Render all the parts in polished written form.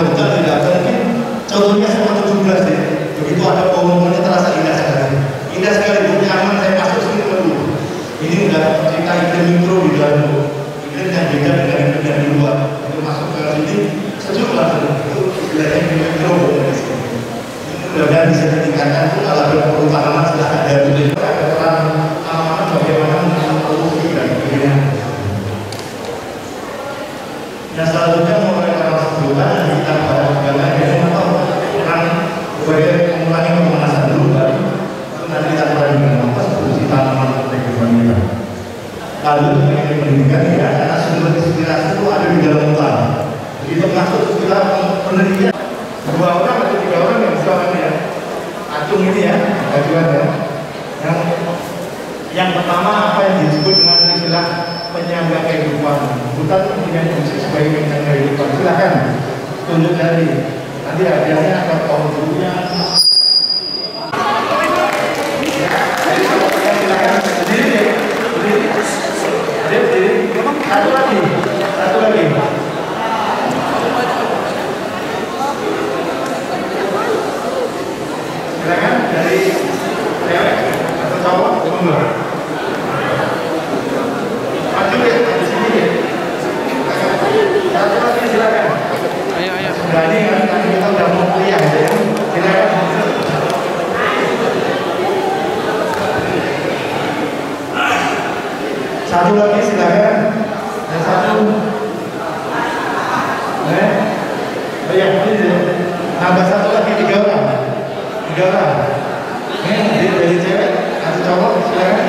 bukan tidak mungkin. Contohnya sama 17 deh. Begitu ada pengumumannya terasa indah sekali. Indah sekali, nyaman saya masuk sini dulu. Ini udah cerita iklim mikro di dalam iklim yang beda dengan iklim yang di luar. Itu masuk ke sini sejuk langsung. Itu istilahnya iklim mikro di sini. Mudah-mudahan bisa ditingkatkan itu kalau ada tanaman sudah ada dulu. Ada peran tanaman bagaimana memproduksi dan sebagainya. Yang selanjutnya mulai tanggal sebulan yang kita bahas juga lagi peran sebagai mengulangi pemanasan dulu baru itu nanti kita mulai dengan apa produksi tanaman kehidupan kita. Lalu mengenai pendidikan ya, karena sumber inspirasi itu ada di dalam hutan. Begitu masuk kita penelitian 2 orang atau 3 orang yang bisa ya. Acung ini ya, ajuan ya. Yang pertama apa yang disebut dengan istilah penyangga kehidupan. Hutan punya fungsi sebagai penyangga kehidupan. Silakan tunjuk dari nanti hadiahnya ada pohon dulunya. Silakan sendiri. Satu lagi. Silakan dari cewek atau cowok, monggo. Maju ya, di sini ya. Satu lagi silakan. Ayo. Berani kan? Nanti kita udah mau kuliah ya. Silakan. Satu lagi silakan. Yang satu. Oh ya, ini tambah satu lagi 3 orang. 3 orang. Ini dari cewek atau cowok silakan.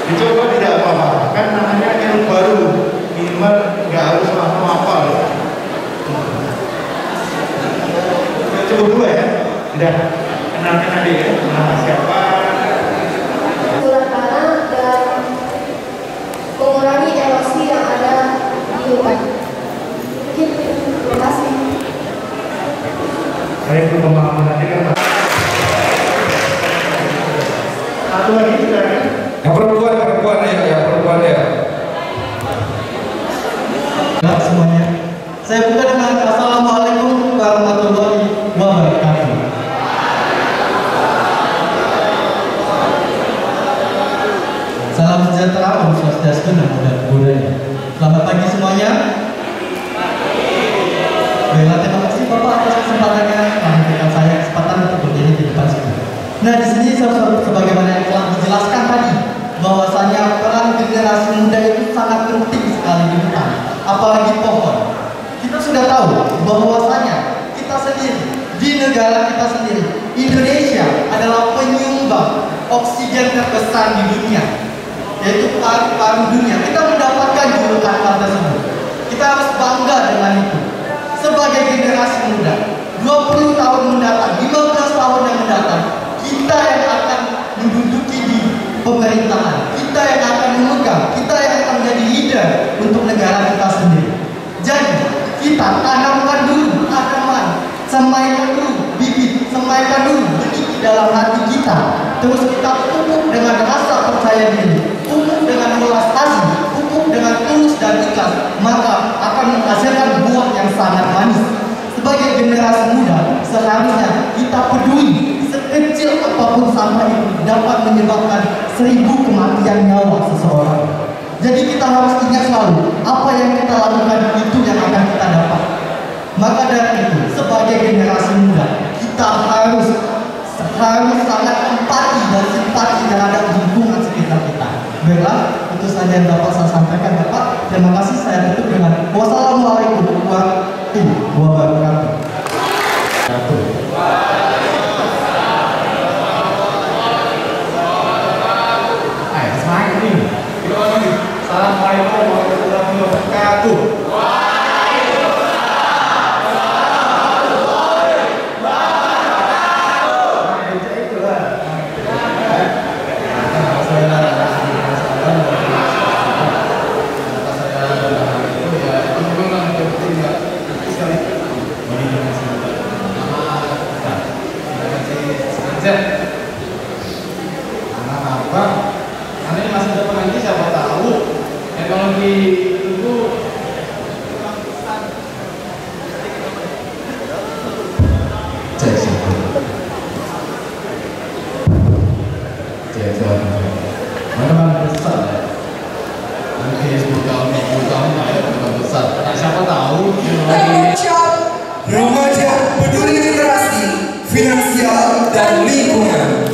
Dicoba tidak apa-apa. Kan namanya ilmu baru. Minimal nggak harus langsung hafal. Cukup 2 ya. Sudah kenalkan adik ya. Nama siapa? Surat tanah dan mengurangi erosi yang ada di hutan. Mungkin terima kasih. Saya perlu pemahaman nanti kan. Satu lagi silakan. Yang perempuan ya. Nah, semuanya. Saya buka dengan Assalamualaikum warahmatullahi wabarakatuh. Salam sejahtera, Om Swastiastu, Namo Buddhaya. Selamat pagi semuanya. Baiklah, terima kasih Bapak atas kesempatannya memberikan saya kesempatan untuk berdiri di depan sini. Nah, di sini sebagaimana yang telah dijelaskan tadi, bahwasanya peran generasi muda itu sangat penting sekali di hutan, apalagi pohon. Kita sudah tahu bahwasanya kita sendiri di negara kita sendiri, Indonesia adalah penyumbang oksigen terbesar di dunia, yaitu paru-paru dunia. Kita mendapatkan julukan hal tersebut. Kita harus bangga dengan itu. Sebagai generasi muda, 20 tahun mendatang, 15 tahun yang mendatang, kita yang akan menduduki di pemerintahan, kita yang akan memegang, kita yang akan menjadi leader untuk negara kita sendiri. Jadi kita tanamkan dulu tanaman, semaikan dulu bibit, semaikan dulu benih di dalam hati kita. Terus kita pupuk dengan rasa percaya diri, pupuk dengan welas asih, pupuk dengan tulus dan ikhlas, maka akan menghasilkan buah yang sangat manis. Sebagai generasi muda, seharusnya kita peduli sekecil apapun sampah itu dapat menyebabkan 1000 kematian nyawa seseorang. Jadi kita harus ingat selalu, apa yang kita lakukan itu yang akan kita dapat. Maka dari itu, sebagai generasi muda, kita harus sangat empati dan simpati terhadap lingkungan sekitar kita. Baiklah, itu saja yang dapat saya sampaikan Bapak. Terima kasih, saya tutup dengan wassalamualaikum warahmatullahi wabarakatuh. Assalamualaikum warahmatullahi wabarakatuh. Remaja peduli generasi, finansial, dan lingkungan.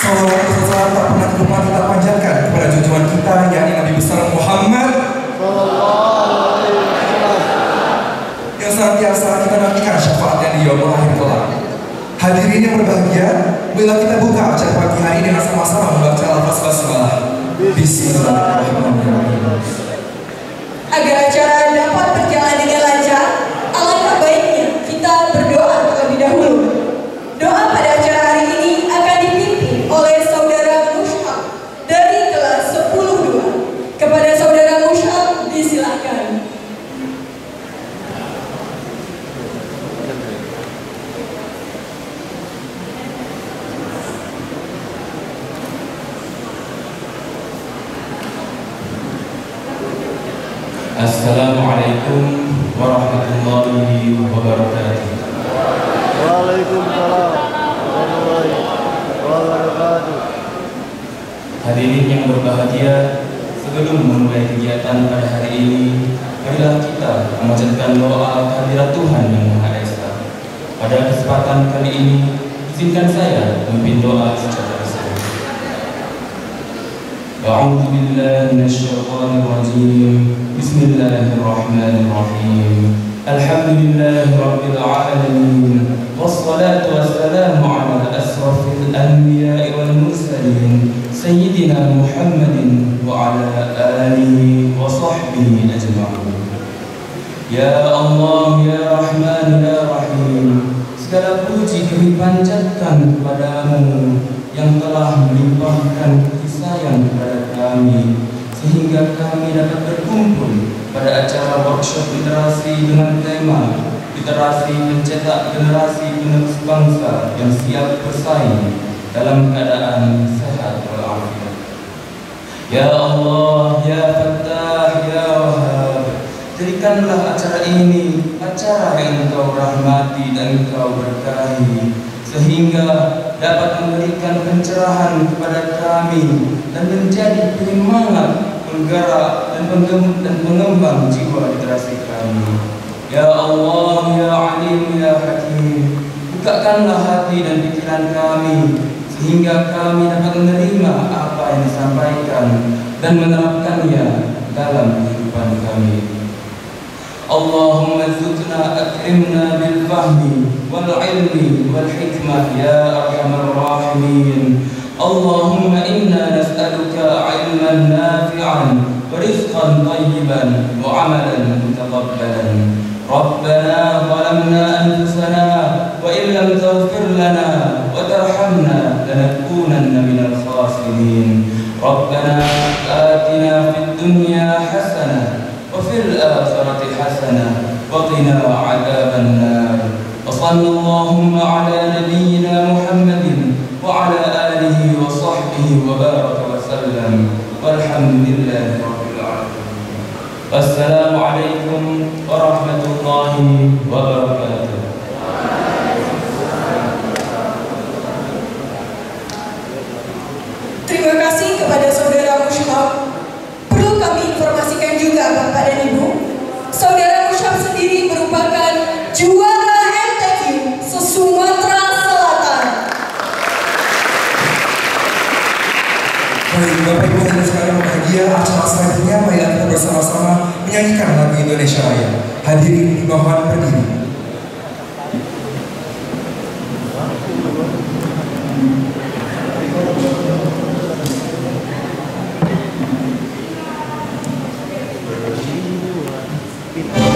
Salawat tak pernah lupa kita panjatkan kepada junjungan kita, yakni Nabi besar Muhammad yang senantiasa kita nantikan syafaatnya di yaumul akhir kelak. Hadirin yang berbahagia, bila kita buka acara pagi hari dengan sama-sama membaca lafaz basmalah. Bismillahirrahmanirrahim. Agar acara dapat berjalan dengan lancar, alangkah baiknya kita berdoa terlebih dahulu. Doa pada acara hari ini akan dipimpin oleh Saudara Mushab dari kelas 10-2. Kepada Saudara Mushab disilakan. Assalamualaikum warahmatullahi wabarakatuh. Waalaikumsalam warahmatullahi wabarakatuh. Hadirin yang berbahagia, sebelum memulai kegiatan pada hari ini, marilah kita memanjatkan doa kehadirat Tuhan yang Maha Esa. Pada kesempatan kali ini, izinkan saya memimpin doa secara resmi. A'udzu billahi minasyaitonir rajim. Bismillahirrahmanirrahim. Alhamdulillahi rabbil alamin. Wassalatu wassalamu ala asrafil anbiya'i wal mursalin sayyidina Muhammadin wa ala alihi wa sahbihi ajma'in. Ya Allah, ya Rahman, ya Rahim, segala puji kami panjatkan kepadamu yang telah melimpahkan kasih sayang kepada kami sehingga kami dapat berkumpul pada acara workshop literasi dengan tema Literasi Mencetak Generasi Penerus Bangsa yang Siap Bersaing dalam keadaan sehat walafiat. Ya Allah, ya Fattah, ya Wahhab, jadikanlah acara ini acara yang Engkau rahmati dan Engkau berkahi, sehingga dapat memberikan pencerahan kepada kami dan menjadi penyemangat, penggerak dan pengembang jiwa literasi kami. Ya Allah, ya Alim, ya Hakim, bukakanlah hati dan pikiran kami sehingga kami dapat menerima apa yang disampaikan dan menerapkannya dalam kehidupan kami. Allahumma zidna akrimna bil fahmi wal ilmi wal hikmah ya arhamar rahimin. Allahumma inna nas'aluka ilman nafi'an wa rizqan tayyiban wa amalan mutaqabbalan. Rabbana zalamna anfusana wa in lam taghfir lana wa tarhamna lanakunanna minal khasirin. Rabbana atina fid dunya hasanah wa fil akhirati hasanah wa qina adzaban nar. Wa sallallahu ala nabiyyina Muhammadin wa ala alihi wa sahbihi wa baraka wa sallam. Walhamdulillahi rabbil alamin. Wassalamualaikum warahmatullahi wabarakatuh. Terima kasih kepada Saudara Mushab. Perlu kami informasikan juga Bapak dan Ibu, Saudara Mushab sendiri merupakan juara MTQ se-Sumatera Selatan. Baik, Bapak Ibu hadirin sekalian berbahagia, acara selanjutnya marilah kita bersama-sama menyanyikan lagu Indonesia Raya. Hadirin mohon berdiri. Indonesia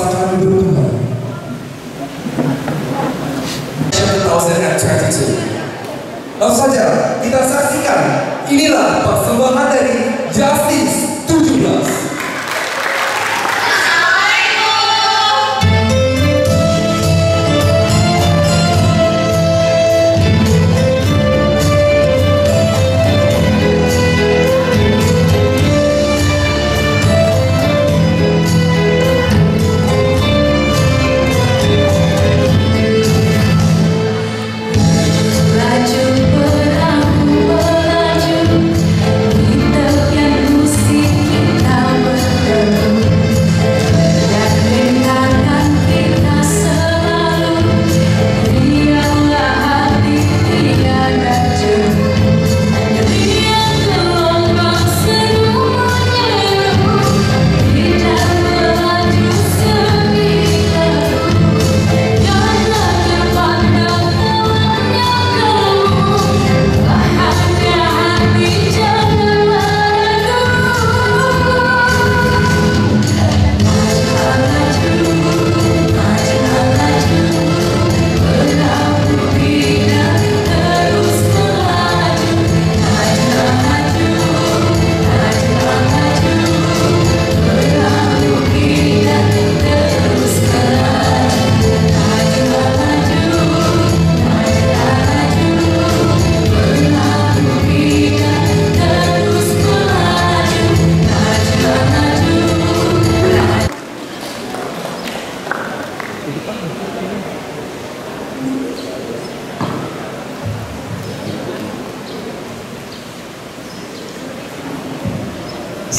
Silakan duduk kembali. 2022. Langsung saja kita saksikan, inilah persembahan dari Justice 17.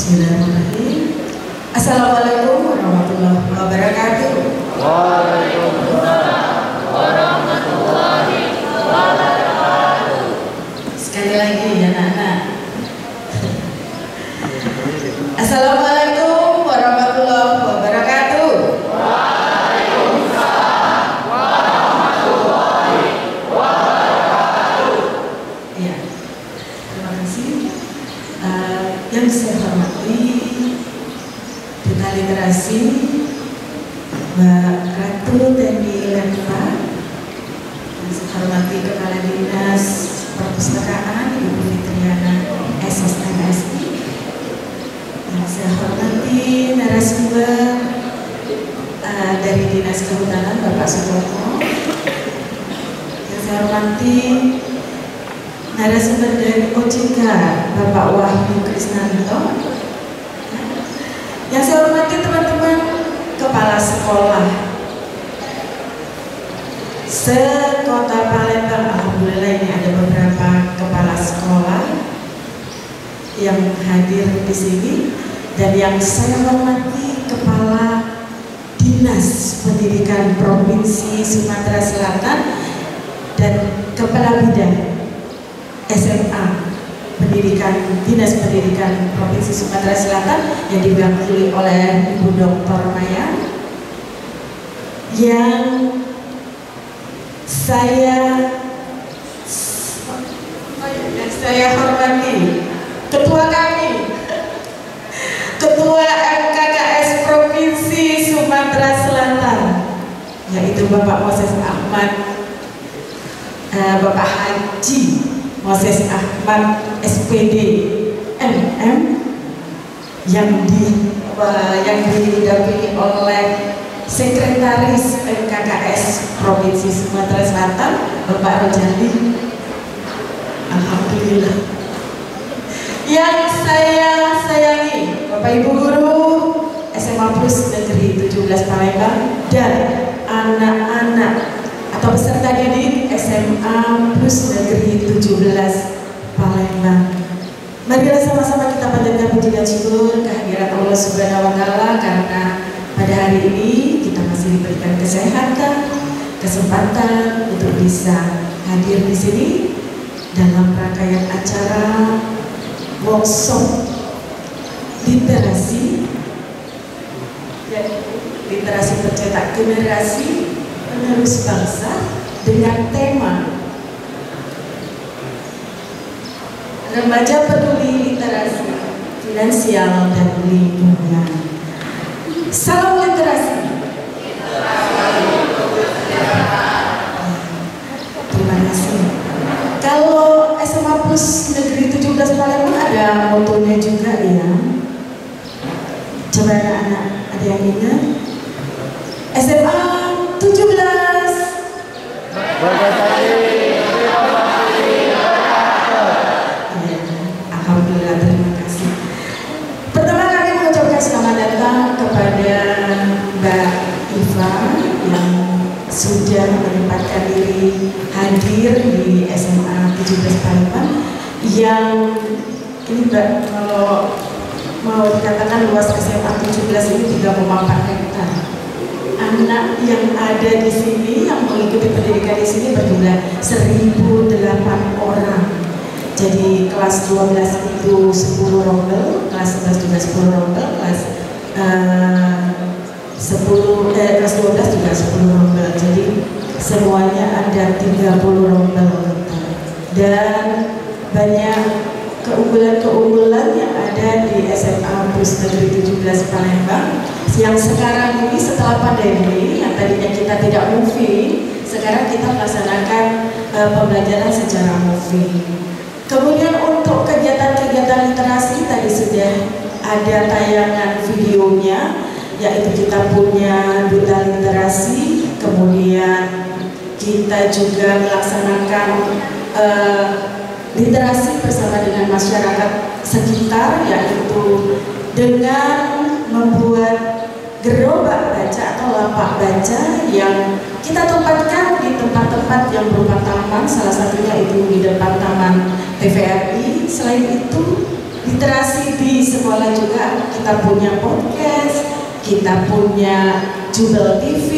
Bismillahirrahmanirrahim. Assalamualaikum warahmatullahi wabarakatuh. Waalaikumsalam warahmatullahi wabarakatuh. Sekali lagi ya anak-anak. Assalamualaikum warahmatullahi wabarakatuh. Waalaikumsalam warahmatullahi wabarakatuh. Ya, terima kasih. Yang saya hormati Duta Literasi Mbak Ratu Tendi Lenpa, yang saya hormati Kepala Dinas Perpustakaan Ibu Fitriana SSMSI, yang saya hormati narasumber dari Dinas Kehutanan Bapak Sutomo, yang saya hormati narasumber dari OJK Bapak Wahyu Krisnanto, yang saya hormati teman-teman kepala sekolah se-Kota Palembang. Alhamdulillah ini ada beberapa kepala sekolah yang hadir di sini, dan yang saya hormati Kepala Dinas Pendidikan Provinsi Sumatera Selatan dan Kepala Bidang SMA Dinas Pendidikan Provinsi Sumatera Selatan yang diwakili oleh Ibu Dr. Maya, yang saya hormati Ketua kami, Ketua MKKS Provinsi Sumatera Selatan, yaitu Bapak Moses Ahmad, Bapak Haji Moses Ahmad SPD MM, yang didampingi oleh Sekretaris MKKS Provinsi Sumatera Selatan Bapak Rojali. Alhamdulillah. Yang saya sayangi Bapak Ibu Guru SMA Plus Negeri 17 Palembang dan anak-anak atau peserta didik SMA Plus Negeri 17 Palembang. Marilah sama-sama kita panjatkan puji dan syukur kehadirat Allah Subhanahu wa Ta'ala, karena pada hari ini kita masih diberikan kesehatan, kesempatan untuk bisa hadir di sini dalam rangkaian acara workshop literasi pencetak generasi penerus bangsa dengan tema Remaja Peduli Literasi Finansial dan Lingkungan. Salam literasi, Kampus Negeri 17 Palembang ada motonya juga ya. Coba anak-anak, ada yang ingat? SMA 17. Alhamdulillah, terima kasih. Pertama kali mengucapkan selamat datang kepada Mbak Iva yang sudah menyempatkan diri hadir di SMA 17 Palembang. Yang ini Mbak, kalau mau dikatakan luas SMA 17 ini 3,4 hektar. Anak yang ada di sini yang mengikuti pendidikan di sini berjumlah 1.008 orang. Jadi kelas 12 itu 10 rombel, kelas 11 juga 10 rombel, kelas 12 juga 10 rombel. Jadi semuanya ada 30 rombel dan banyak keunggulan-keunggulan yang ada di SMA Kampus Negeri 17 Palembang yang sekarang ini setelah pandemi yang tadinya kita tidak moving, sekarang kita melaksanakan pembelajaran secara moving. Kemudian untuk kegiatan-kegiatan literasi tadi sudah ada tayangan videonya, yaitu kita punya duta literasi, kemudian kita juga melaksanakan literasi bersama dengan masyarakat sekitar, yaitu dengan membuat gerobak baca atau lapak baca yang kita tempatkan di tempat-tempat yang berupa taman, salah satunya itu di depan Taman TVRI. Selain itu, literasi di sekolah juga kita punya podcast, kita punya Jubel TV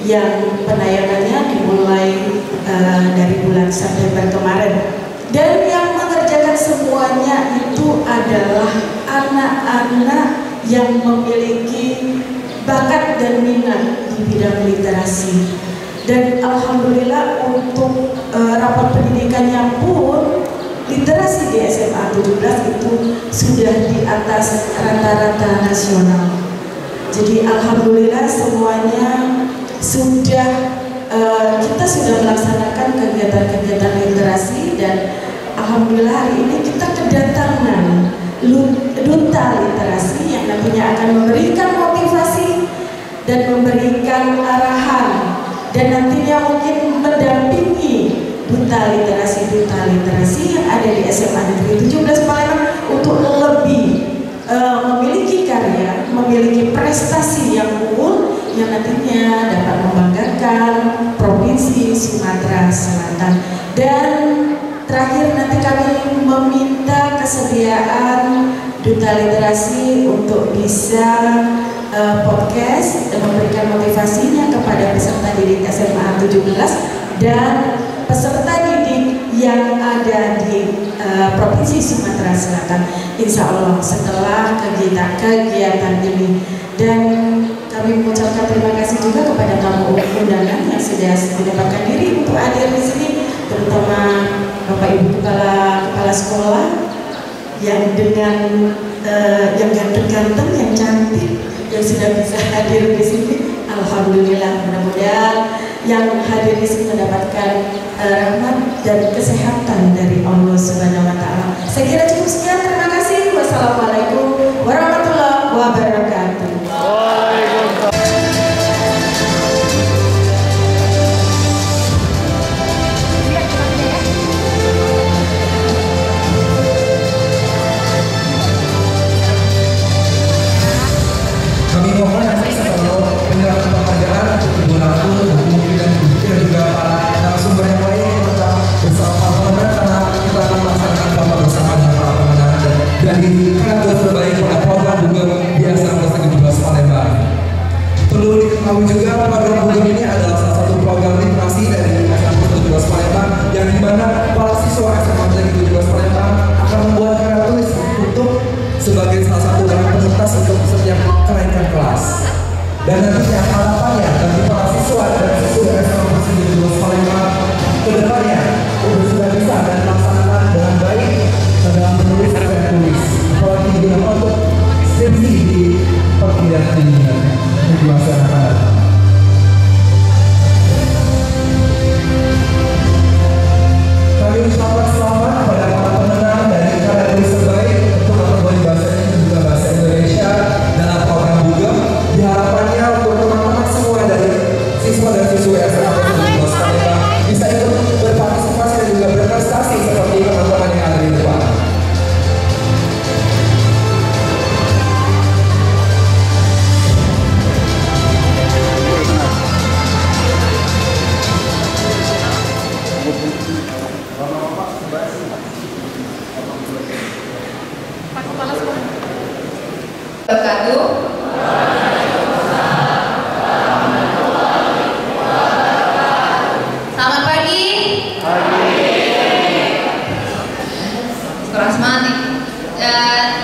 yang penayangannya dimulai dari bulan September kemarin. Dan yang mengerjakan semuanya itu adalah anak-anak yang memiliki bakat dan minat di bidang literasi. Dan alhamdulillah untuk rapor pendidikannya pun literasi di SMA 17 itu sudah di atas rata-rata nasional. Jadi alhamdulillah semuanya sudah kita sudah melaksanakan kegiatan-kegiatan literasi dan alhamdulillah hari ini kita kedatangan duta literasi yang nantinya akan memberikan motivasi dan memberikan arahan dan nantinya mungkin mendampingi duta literasi yang ada di SMA Negeri 17 Palembang untuk lebih memiliki karya, memiliki prestasi yang unggul yang nantinya dapat membanggakan Provinsi Sumatera Selatan. Dan terakhir nanti kami meminta kesediaan duta literasi untuk bisa podcast dan memberikan motivasinya kepada peserta didik SMA 17 dan peserta didik yang ada di Provinsi Sumatera Selatan, insya Allah setelah kegiatan ini. Dan kami mengucapkan terima kasih juga kepada tamu undangan yang sudah mendapatkan diri untuk hadir di sini, terutama Bapak Ibu kepala sekolah yang dengan yang ganteng-ganteng, yang cantik, yang sudah bisa hadir di sini. Alhamdulillah, mudah-mudahan yang hadir di sini mendapatkan rahmat dan kesehatan dari Allah Subhanahu wa taala. Saya kira cukup sekian, terima kasih. Wassalamualaikum warahmatullahi wabarakatuh. Kami mohon nanti setelah penyerahan penghargaan Ibu Ratu, Bu Mufti dan Bu Fikri dan juga para narasumber yang lain tetap bersama pemenang karena kita akan melaksanakan lomba bersama dengan para pemenang dan dari karakter terbaik pada program Bugem di SMA 17 Palembang. Perlu diketahui juga program Bugem ini adalah salah satu program literasi dari SMA 17 Palembang yang dimana para siswa SMA 17 Palembang akan membuat karya tulis untuk sebagai salah satu penuntas untuk setiap kenaikan kelas. Dan nantinya harapannya bagi para siswa dan siswa SMA 17 Palembang ke depannya sudah bisa dan melaksanakan dengan baik dalam menulis dan tulis. Apalagi digunakan untuk skripsi di perkuliahan tinggi di masa yang akan datang. Kami ucapkan selamat kepada wabarakatuh. Selamat pagi. Kurang semangat nih.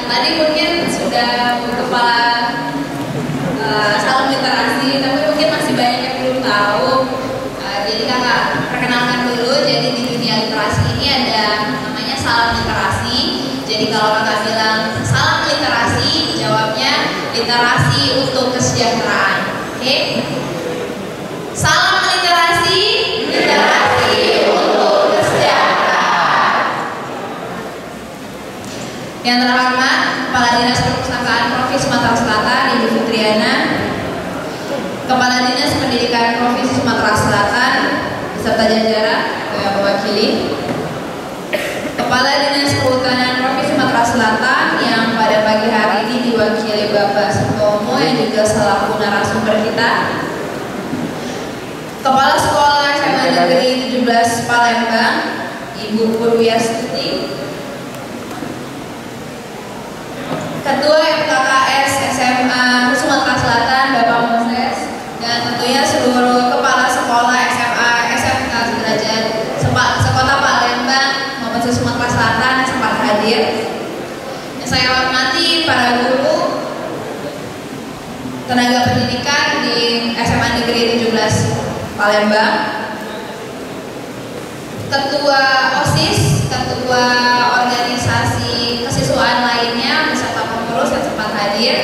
Tadi mungkin sudah kepala salam literasi, tapi mungkin masih banyak yang belum tahu. Jadi kakak perkenalkan dulu. Jadi di dunia literasi ini ada namanya salam literasi. Jadi kalau kakak bilang salam literasi, jawabnya literasi untuk kesejahteraan. Oke? Salam literasi, literasi untuk kesejahteraan. Yang terhormat Kepala Dinas Perpustakaan Provinsi Sumatera Selatan Ibu Fitriana, Kepala Dinas Pendidikan Provinsi Sumatera Selatan beserta jajaran yang mewakili, Kepala Dinas Kehutanan Provinsi Sumatera Selatan yang pada pagi hari ini diwakili Bapak Sutomo yang juga selaku narasumber kita, Kepala Sekolah SMA Negeri 17 Palembang Ibu Purwiastuti, Ketua MKKS SMA Sumatera Selatan Bapak Moses, dan tentunya seluruh kepala sekolah SMA SMK sederajat sekota Palembang maupun Sumatera Selatan yang sempat hadir. Yang saya hormati para guru, tenaga pendidikan di SMA Negeri 17 Palembang, Ketua OSIS, Ketua organisasi kesiswaan lainnya beserta pengurus yang sempat hadir,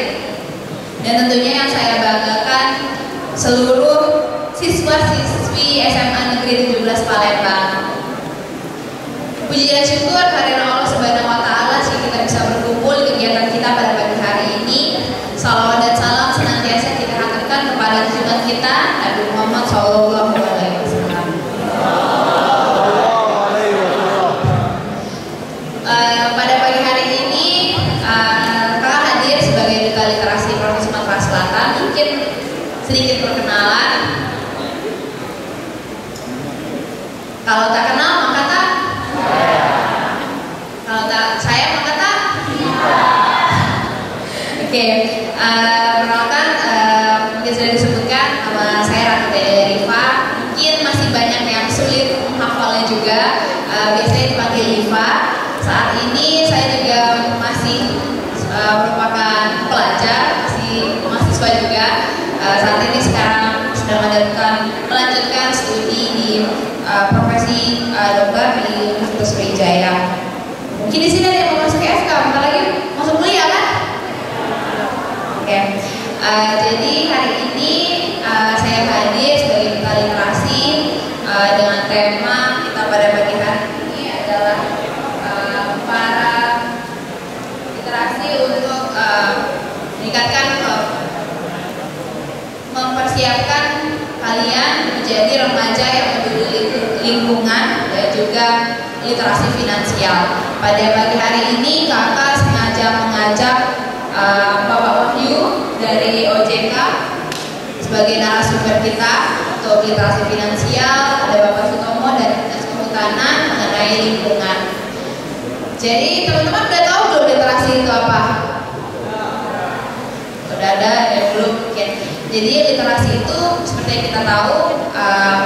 dan tentunya yang saya banggakan seluruh siswa-siswi SMA Negeri 17 Palembang. Puji dan syukur kehadiran Allah Subhanahu wa Ta'ala sehingga kita bisa berkumpul di kegiatan kita pada pagi hari ini. Salawat dan salam senantiasa kita haturkan kepada junjungan kita Nabi Muhammad SAW. Pada pagi hari ini kakak hadir sebagai Duta Literasi Provinsi Sumatera Selatan. Mungkin sedikit perkenalan. Kalau tak kenal maka tak. Kalau tak saya maka tak. Oke, perkenalkan mungkin sudah disebutkan nama saya Ratu Dede Rifa. Mungkin masih banyak yang sulit menghafalnya juga. Biasanya dipanggil Rifa. Saat ini saya juga masih merupakan pelajar, masih mahasiswa juga. Saat ini sekarang sedang melanjutkan studi di profesi dokter di Universitas Sriwijaya. Mungkin di sini ada yang mau masuk FK, bentar lagi masuk kuliah kan? Oke. Jadi hari ini saya hadir sebagai Duta Literasi dengan tema kita pada pagi hari ini adalah para literasi untuk meningkatkan mempersiapkan kalian menjadi remaja yang peduli lingkungan dan juga literasi finansial. Pada pagi hari ini kakak sengaja mengajak Bapak Wahyu dari OJK sebagai narasumber kita untuk literasi finansial, ada Bapak Sutomo dari Dinas Kehutanan mengenai lingkungan. Jadi teman-teman udah tahu belum literasi itu apa? Udah ada yang belum mungkin. Jadi literasi itu seperti yang kita tahu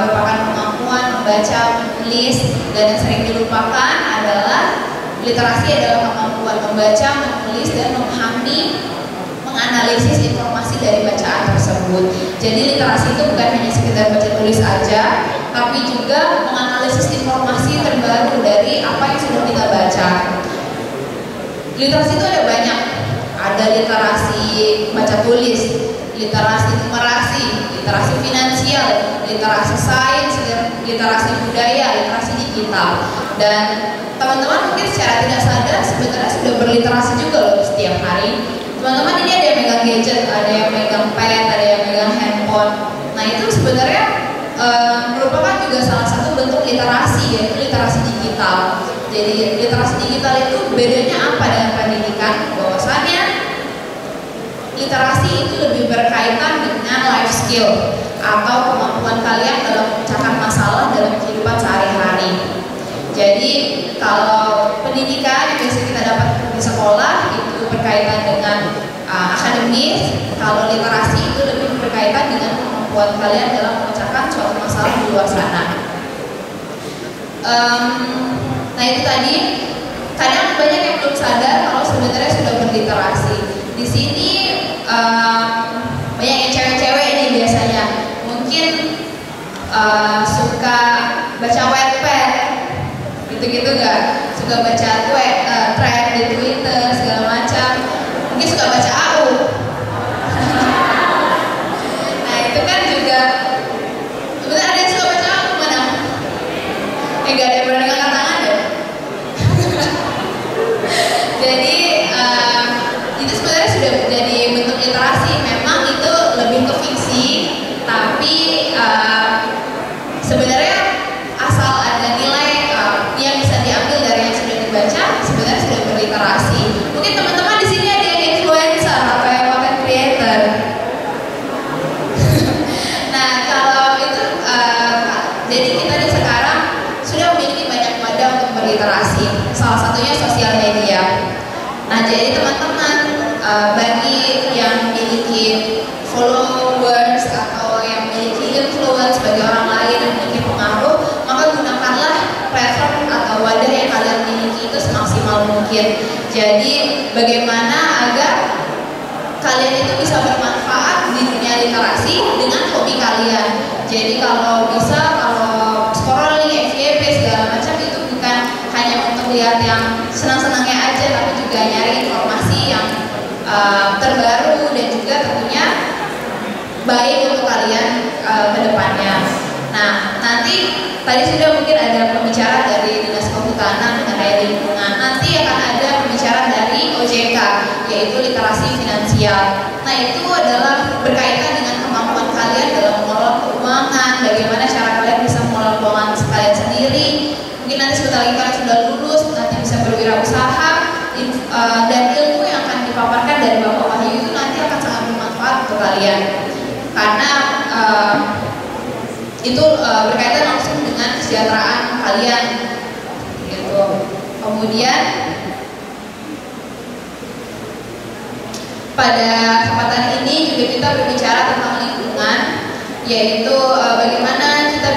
merupakan kemampuan membaca, menulis, dan yang sering dilupakan adalah literasi adalah kemampuan membaca, menulis, dan memahami, menganalisis informasi dari bacaan tersebut. Jadi literasi itu bukan hanya sekedar baca tulis aja, tapi juga menganalisis informasi terbaru dari apa yang sudah kita baca. Literasi itu ada banyak. Ada literasi baca tulis, literasi numerasi, literasi finansial, literasi sains, literasi budaya, literasi digital. Dan teman-teman mungkin secara tidak sadar sebenarnya sudah berliterasi juga loh setiap hari. Teman-teman ini ada yang megang gadget, ada yang megang pad, ada yang megang handphone. Nah itu sebenarnya merupakan juga salah satu bentuk literasi, yaitu literasi digital. Jadi literasi digital itu bedanya apa dengan pendidikan? Bahwasannya literasi itu lebih berkaitan dengan life skill atau kemampuan kalian dalam memecahkan masalah dalam kehidupan sehari-hari. Jadi kalau pendidikan yang biasa kita dapat di sekolah itu berkaitan dengan akademis. Kalau literasi itu lebih berkaitan dengan kemampuan kalian dalam memecahkan suatu masalah di luar sana. Nah itu tadi, kadang banyak yang belum sadar kalau sebenarnya sudah berliterasi. Di sini banyak yang cewek-cewek ini biasanya mungkin suka baca Wattpad, gitu-gitu nggak? Suka baca thread di Twitter segala macam. Mungkin suka baca AU. Nah itu kan juga, sebenarnya ada yang suka baca AU mana? Nggak ada yang berani angkat tangan deh. Jadi itu sebenarnya sudah menjadi bentuk literasi. Memang itu lebih ke fiksi, tapi sebenarnya asal ada nilai yang bisa diambil dari yang sudah dibaca, sebenarnya sudah berliterasi. Mungkin teman-teman di sini ada yang influencer atau yang content creator. Nah kalau itu jadi kita di sekarang sudah memiliki banyak wadah untuk berliterasi. Salah satunya sosial media. Nah jadi teman-teman, bagi yang memiliki followers atau yang memiliki influence bagi orang lain dan memiliki pengaruh, maka gunakanlah platform atau wadah yang kalian miliki itu semaksimal mungkin. Jadi bagaimana agar kalian itu bisa bermanfaat di dunia literasi dengan hobi kalian. Jadi kalau bisa, kalau scrolling, FYP segala macam itu bukan hanya untuk lihat yang senang-senangnya aja, tapi juga nyari informasi yang terbaru dan juga tentunya baik untuk kalian ke depannya. Nah, nanti tadi sudah mungkin ada pembicara dari Dinas Kehutanan mengenai lingkungan. Nanti akan ada pembicara dari OJK, yaitu literasi finansial. Nah, itu adalah berkaitan dengan kemampuan kalian dalam mengelola keuangan, bagaimana cara kalian bisa mengelola keuangan kalian sendiri. Mungkin nanti sebentar lagi kalian sudah lulus, nanti bisa berwirausaha, dan ilmu yang akan dipaparkan dari Bapak Wahyu itu nanti akan sangat bermanfaat untuk kalian. Karena itu berkaitan langsung dengan kesejahteraan kalian gitu. Kemudian pada kesempatan ini juga kita berbicara tentang lingkungan, yaitu bagaimana kita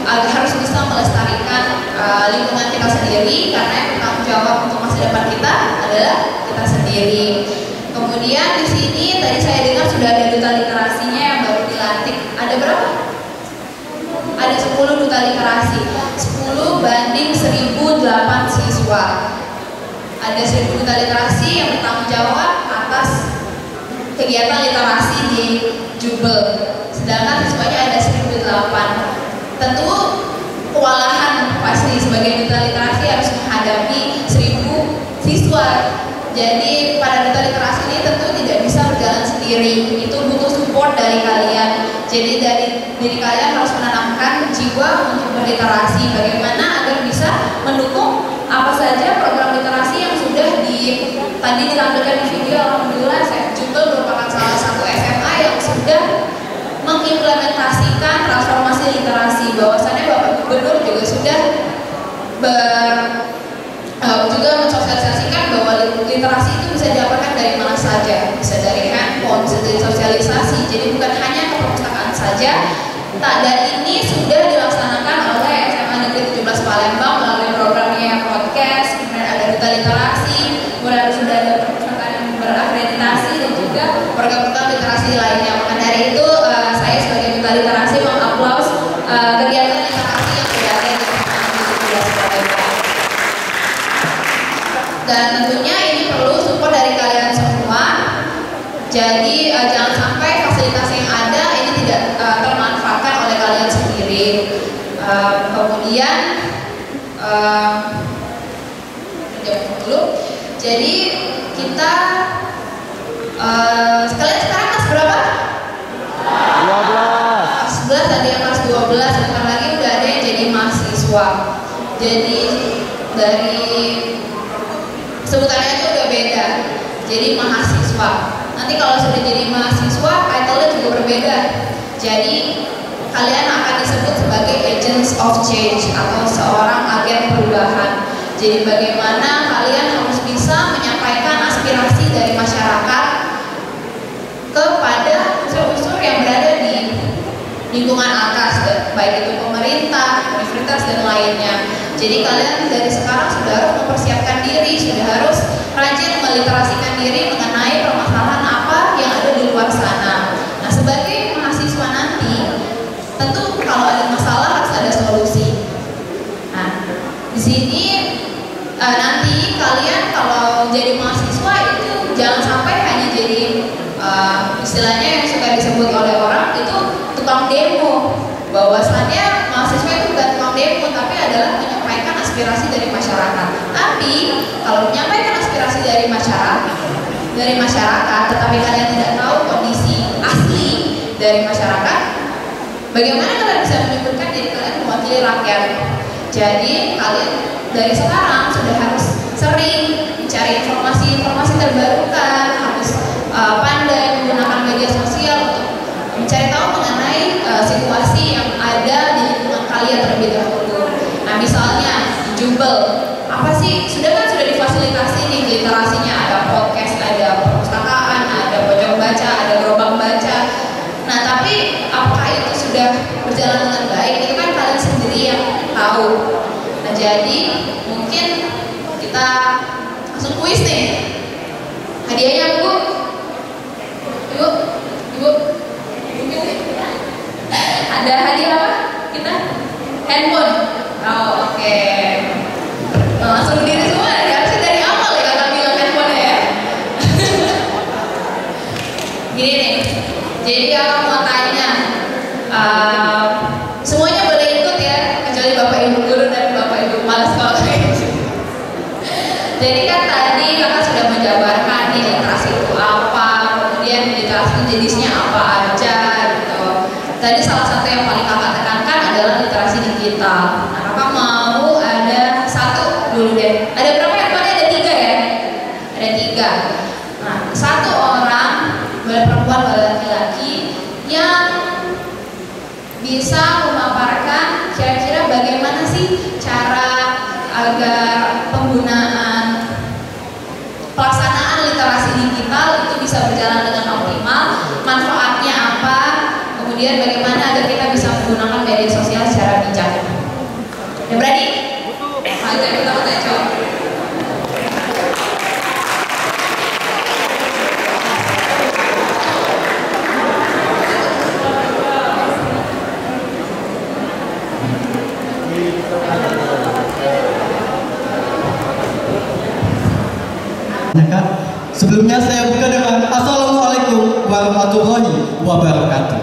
harus bisa melestarikan lingkungan kita sendiri, karena yang bertanggung jawab untuk masa depan kita adalah kita sendiri. Kemudian di sini tadi saya dengar sudah ada duta literasinya yang baru dilantik. Ada berapa? Ada 10 duta literasi. 10 banding 1008 siswa. Ada 1000 duta literasi yang bertanggung jawab atas kegiatan literasi di Jubel. Sedangkan siswanya ada 1008. Tentu kewalahan pasti sebagai duta literasi harus menghadapi 1000 siswa. Jadi pada duta literasi ini tentu tidak bisa berjalan sendiri. Itu butuh support dari kalian. Jadi dari diri kalian harus menanamkan jiwa untuk berliterasi. Bagaimana agar bisa mendukung apa saja program literasi yang sudah tadi ditampilkan di video. Alhamdulillah Jubel merupakan salah satu SMA yang sudah mengimplementasikan transformasi literasi. Bahwasannya Bapak Gubernur juga sudah juga mensosialisasikan bahwa literasi itu bisa didapatkan dari mana saja, bisa dari handphone, bisa dari sosialisasi. Jadi bukan hanya ke perpustakaan saja. Dan ini sudah dilaksanakan oleh SMA Negeri 17 Palembang melalui programnya podcast. Kemudian ada duta literasi, kemudian sudah ada perpustakaan yang berakreditasi dan juga program-program literasi lainnya. Maka dari itu saya sebagai duta literasi mengaplaus kegiatan literasi yang sudah ada di SMA 17 Palembang. Dan tentunya ini perlu support dari kalian semua. Jadi jangan sampai fasilitas yang ada ini tidak termanfaatkan oleh kalian sendiri. Kemudian dulu. Jadi kita kalian sekarang kelas berapa? 12. 11 tadi yang kelas 12. Sebentar lagi udah ada yang jadi mahasiswa. Jadi dari sebutannya aja udah beda. Jadi mahasiswa. Nanti kalau sudah jadi mahasiswa, title-nya juga berbeda. Jadi kalian akan disebut sebagai agents of change atau seorang agen perubahan. Jadi bagaimana kalian harus bisa menyampaikan aspirasi dari masyarakat lingkungan atas, baik itu pemerintah, universitas dan lainnya. Jadi kalian dari sekarang sudah harus mempersiapkan diri, sudah harus rajin meliterasikan diri mengenai permasalahan apa yang ada di luar sana. Nah, sebagai mahasiswa nanti, tentu kalau ada masalah harus ada solusi. Nah, di sini nanti kalian kalau jadi mahasiswa itu jangan sampai hanya jadi istilahnya yang suka disebut oleh orang itu tukang demo. Bahwasannya mahasiswa itu bukan tukang demo, tapi adalah menyampaikan aspirasi dari masyarakat. Tapi kalau menyampaikan aspirasi dari masyarakat, tetapi kalian tidak tahu kondisi asli dari masyarakat, bagaimana kalian bisa menyebutkan diri kalian mewakili rakyat? Jadi kalian dari sekarang sudah harus sering mencari informasi terbarukan, harus pandai menggunakan media sosial untuk mencari tahu mengenai situasi yang ada di lingkungan kalian terlebih dahulu. Nah, misalnya Jubel, apa sih? Sudah difasilitasi nih literasinya, ada podcast, ada perpustakaan, ada pojok baca, ada gerobak baca. Nah, tapi apakah itu sudah berjalan dengan baik? Itu kan kalian sendiri yang tahu. Nah, jadi mungkin kita langsung kuis nih. Hadiahnya Bu. Ibu. Ada hadiah apa? Kita handphone. Oh, oke. Langsung berdiri semua. Harusnya dari awal ya kakak bilang handphone ya. Gini nih. Jadi kakak mau tanya. Semuanya boleh ikut ya, kecuali bapak ibu guru dan bapak ibu kepala sekolah. Jadi kan tadi kakak sudah menjabarkan nih literasi itu apa, kemudian literasi jenisnya apa aja gitu. Tadi salah satu yang paling kakak tekankan adalah literasi digital. Nah, kakak mau ada satu dulu deh. Ada berapa yang pada ada 3 ya? Ada 3. Nah, 1 orang, boleh perempuan boleh laki-laki, yang bisa memaparkan kira-kira bagaimana sih cara agar penggunaan pelaksanaan literasi digital itu bisa berjalan dengan optimal, manfaatnya apa, kemudian bagaimana agar kita bisa menggunakan media sosial secara bijak. Udah berani? Ayo kita coba. Kak, sebelumnya saya buka dengan Assalamualaikum warahmatullahi wabarakatuh.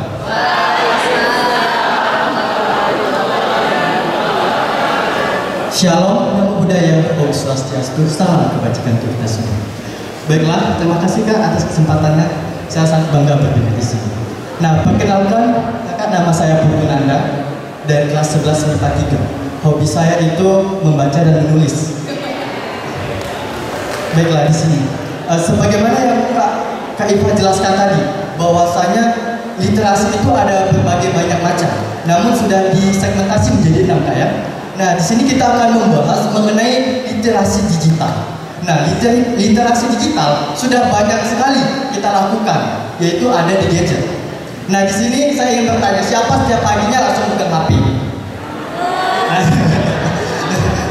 Shalom, namo buddhaya, Om Swastiastu, salam kebajikan untuk kita semua. Baiklah, terima kasih Kak atas kesempatannya. Saya sangat bangga berdiri di sini. Nah, perkenalkan, Kakak, nama saya Putu Nanda dari kelas 11 MIPA 3. Hobi saya itu membaca dan menulis. Baiklah, di sini sebagaimana yang Kak Iva jelaskan tadi, bahwasanya literasi itu ada berbagai banyak macam, namun sudah disegmentasi menjadi 6 Kak ya. Nah, di sini kita akan membahas mengenai literasi digital. Nah, literasi digital sudah banyak sekali kita lakukan, yaitu ada di gadget. Nah, di sini saya ingin bertanya, siapa setiap paginya langsung buka HP?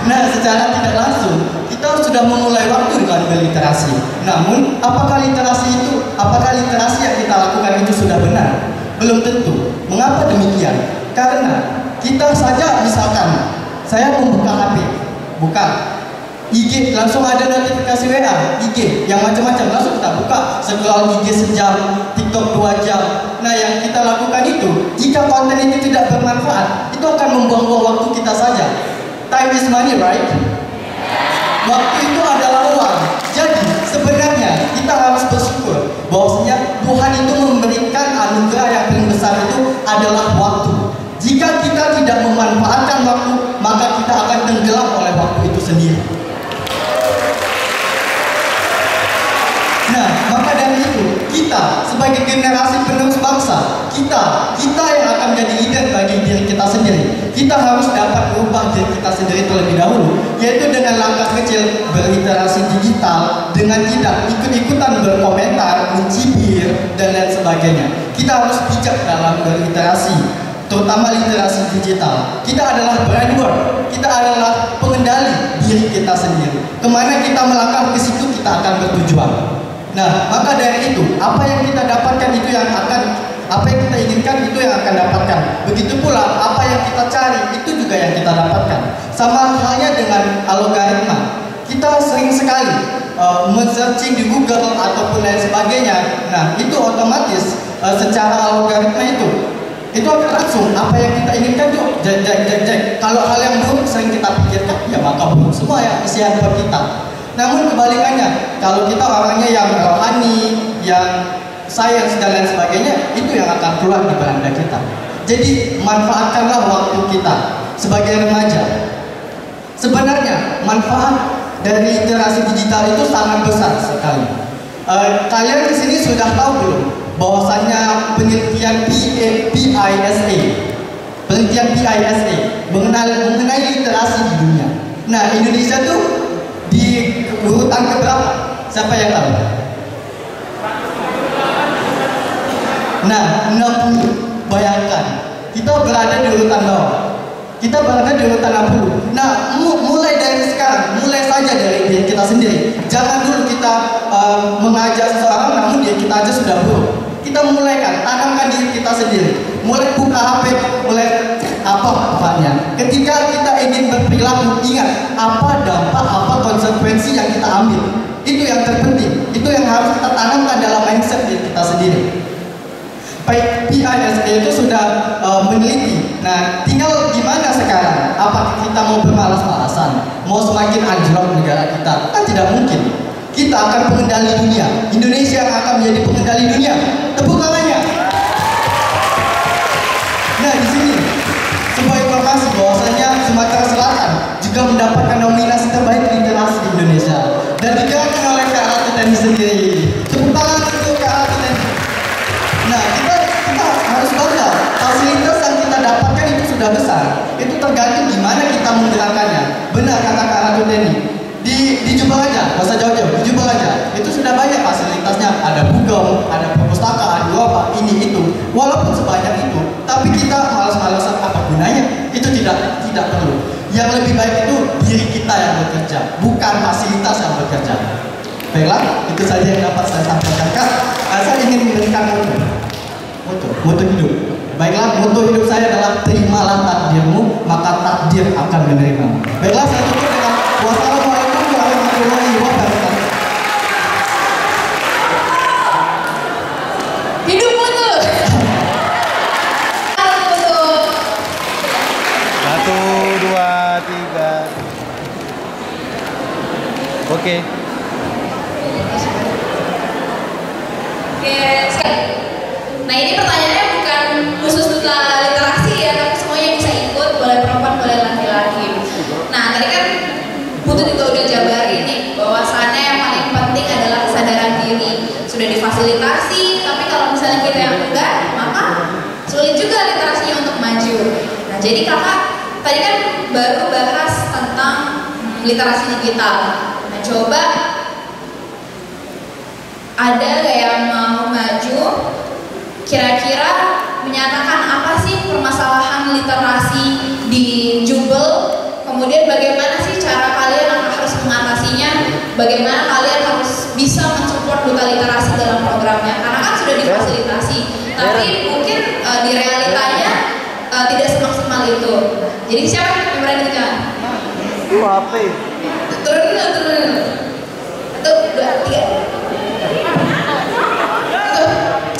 Nah, secara tidak langsung kita sudah memulai waktu dengan berliterasi. Namun, apakah literasi yang kita lakukan itu sudah benar? Belum tentu. Mengapa demikian? Karena kita saja misalkan saya membuka HP, buka IG, langsung ada notifikasi WA, IG yang macam-macam, langsung kita buka, scroll IG sejam, TikTok 2 jam. Nah, yang kita lakukan itu, jika konten itu tidak bermanfaat, itu akan membuang-buang waktu kita saja. Time is money, right? Waktu itu adalah uang. Jadi sebenarnya kita harus bersyukur bahwasanya Tuhan itu memberikan anugerah yang paling besar itu adalah waktu. Jika kita tidak memanfaatkan waktu, maka kita akan tenggelam oleh waktu itu sendiri. Nah, maka dari itu kita sebagai generasi penerus bangsa, kita yang akan menjadi leader bagi diri kita sendiri. Kita harus dapat merubah diri kita sendiri terlebih dahulu, yaitu dengan langkah kecil berliterasi digital, dengan tidak ikut-ikutan berkomentar, mencibir dan lain sebagainya. Kita harus bijak dalam berliterasi. terutama literasi digital. Kita adalah brainware, kita adalah pengendali diri kita sendiri. Kemana kita melangkah, ke situ kita akan bertujuan. Nah, maka dari itu, apa yang kita dapatkan itu yang akan, apa yang kita inginkan itu yang akan dapatkan. Begitu pula apa yang kita cari itu juga yang kita dapatkan. Sama halnya dengan algoritma. Kita sering sekali men-searching di Google ataupun lain sebagainya. Nah, itu otomatis secara algoritma itu akan langsung apa yang kita inginkan tuh jek. Kalau hal yang buruk sering kita pikirkan, ya maka buruk semua ya isian buat kita. Namun kebalikannya, kalau kita orangnya yang rohani, yang sains dan lain sebagainya, itu yang akan keluar di beranda kita. Jadi manfaatkanlah waktu kita sebagai remaja. Sebenarnya manfaat dari literasi digital itu sangat besar sekali. Kalian di sini sudah tahu belum bahwasannya penelitian PISA mengenai literasi di dunia. Nah, Indonesia tuh di urutan keberapa? Siapa yang tahu? Nah, 60. Bayangkan, kita berada di urutan bawah. Kita berada di urutan 60. Nah, mulai dari sekarang, mulai saja dari diri kita sendiri. Jangan dulu kita mengajak seseorang, namun diri kita aja sudah buruk. Kita mulaikan, tanamkan diri kita sendiri. Mulai buka HP, mulai apa-apanya. Ketika kita ingin berperilaku, ingat apa dampak, apa konsekuensi yang kita ambil. Itu yang terpenting. Itu yang harus kita tanamkan dalam mindset diri kita sendiri. PISA itu sudah meneliti. Nah, tinggal gimana sekarang? Apakah kita mau bermalas-malasan? Mau semakin anjlok negara kita? Kan tidak mungkin. Kita akan pengendali dunia. Indonesia akan menjadi pengendali dunia. Tepuk tangannya. Nah, di sini sebuah informasi bahwasanya Sumatera Selatan juga mendapatkan nominasi terbaik literasi di Indonesia dan digerakkan oleh Kak Ratu Teni sendiri. Tepuk tangan untuk Kak Ratu Teni. Nah, kita harus bangga. Fasilitas yang kita dapatkan itu sudah besar. Itu tergantung gimana kita menggerakkannya. Benar kata Kak Ratu Teni. Di Jubel aja, nggak usah jauh-jauh. Di Jubel aja, itu sudah banyak fasilitasnya. Ada Google, ada perpustakaan, ini itu. Walaupun sebanyak itu, tapi kita malas-malasan apa gunanya? Itu tidak perlu. Yang lebih baik itu diri kita yang bekerja, bukan fasilitas yang bekerja. Baiklah, itu saja yang dapat saya sampaikan, Kak. Saya ingin memberikan moto hidup. Baiklah, moto hidup saya adalah terimalah takdirmu, maka takdir akan menerimamu. Baiklah, saya tutup dengan wassalamualaikum warahmatullahi wabarakatuh. Hidup moto. Satu, dua, tiga. Oke. Nah, ini pertanyaannya bukan khusus tentang literasi ya, tapi semuanya bisa ikut, boleh perempuan, boleh laki-laki. Nah, tadi kan Putut juga udah jabarin nih, bahwasannya yang paling penting adalah kesadaran diri. Sudah difasilitasi, tapi kalau misalnya kita yang enggak, maka sulit juga literasinya untuk maju. Nah, jadi kakak tadi kan baru bahas tentang literasi digital. Nah, coba ada gak yang mau maju kira-kira menyatakan apa sih permasalahan literasi di Jubel, kemudian bagaimana sih cara kalian harus mengatasinya, bagaimana kalian harus bisa mensupport duta literasi dalam programnya, karena kan sudah difasilitasi tapi mungkin di realitanya tidak semaksimal itu. Jadi siapa yang berani bicara? HP. Turun dulu. 1, 2, 3.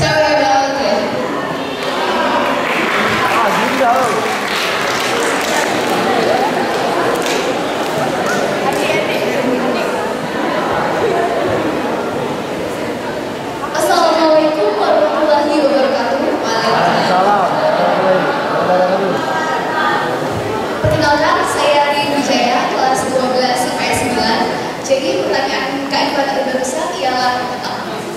Cewek banget ya. Assalamualaikum warahmatullahi wabarakatuh. Waalaikumsalam. Perkenalkan, saya Rin Wijaya, kelas 12 IPS 9. Jadi pertanyaan Kak Ivan Arbarusa ialah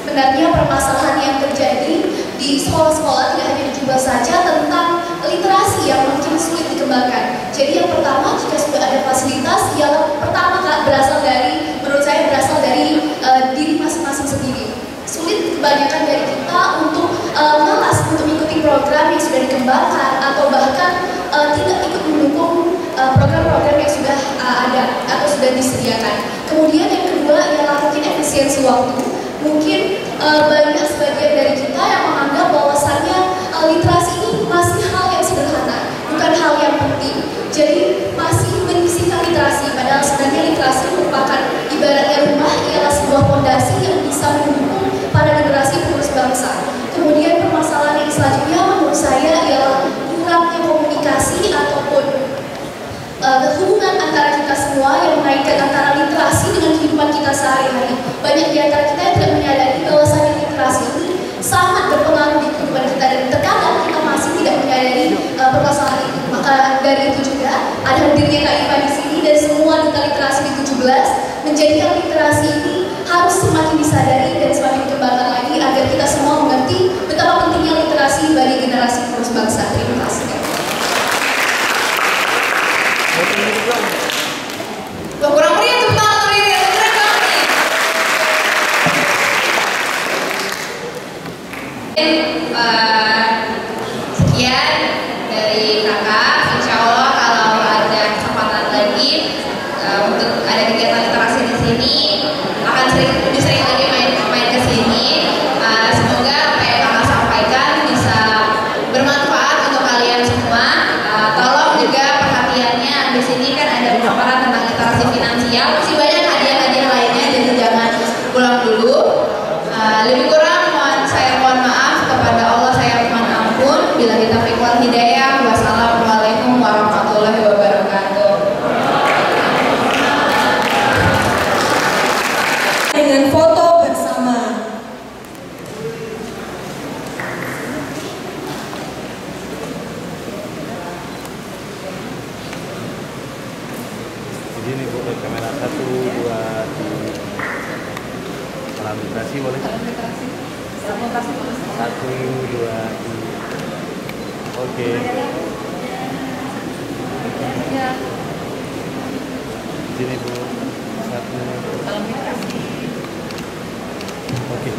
benarnya permasalahan yang terjadi di sekolah-sekolah tidak hanya di Jubel saja tentang literasi yang makin sulit dikembangkan. Jadi yang pertama, jika sudah ada fasilitas, yang pertama menurut saya berasal dari diri masing-masing sendiri. Sulit kebanyakan dari kita untuk malas untuk mengikuti program yang sudah dikembangkan atau bahkan tidak ikut mendukung program-program yang sudah ada atau sudah disediakan. Kemudian yang kedua ialah mungkin efisiensi waktu. Mungkin banyak sebagian dari kita yang menganggap bahwasannya literasi ini masih hal yang sederhana, bukan hal yang penting. Jadi masih menyisihkan literasi, padahal sebenarnya literasi merupakan ibaratnya rumah, ialah sebuah fondasi yang bisa mendukung para generasi penerus bangsa. Kemudian permasalahan yang selanjutnya menurut saya ialah kurangnya komunikasi ataupun hubungan antara kita semua yang mengaitkan antara literasi dengan kehidupan kita sehari-hari. Banyak di antara kita yang tidak menyadari bahwasanya literasi ini sangat berpengaruh di kehidupan kita dan terkadang kita masih tidak menyadari permasalahan itu. Maka dari itu juga ada hadirnya Kak Iva di sini dan semua duta literasi di 17 menjadikan literasi ini harus semakin disadari dan semakin dikembangkan lagi agar kita semua mengerti betapa pentingnya literasi bagi generasi penerus bangsa. Terima kasih. Kurang meriah tuh tangan meriah, keren banget nih. Sekian dari kakak. Insya Allah kalau ada kesempatan lagi untuk ada kegiatan literasi di sini akan lebih sering lagi main ke sini. Semoga apa yang kakak sampaikan bisa bermanfaat untuk kalian semua. Tolong juga perhatiannya di sini kan ada paparan tentang literasi finansial. Masih banyak hadiah-hadiah lainnya, jadi jangan pulang dulu. Lebih kurang saya mohon maaf kepada Allah, saya mohon ampun. Bila kita wal hidayah. Wassalamualaikum warahmatullahi wabarakatuh. Dengan foto bersama. Begini Bu, kamera 1, 2, 3. Salam literasi boleh? 1, 2, 3. Oke. Sini Bu. 1. Oke.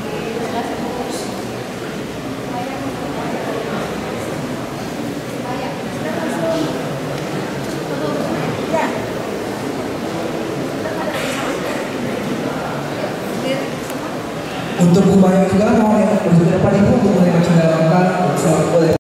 Untuk upaya juga mau yang berdepan itu untuk menerima dalam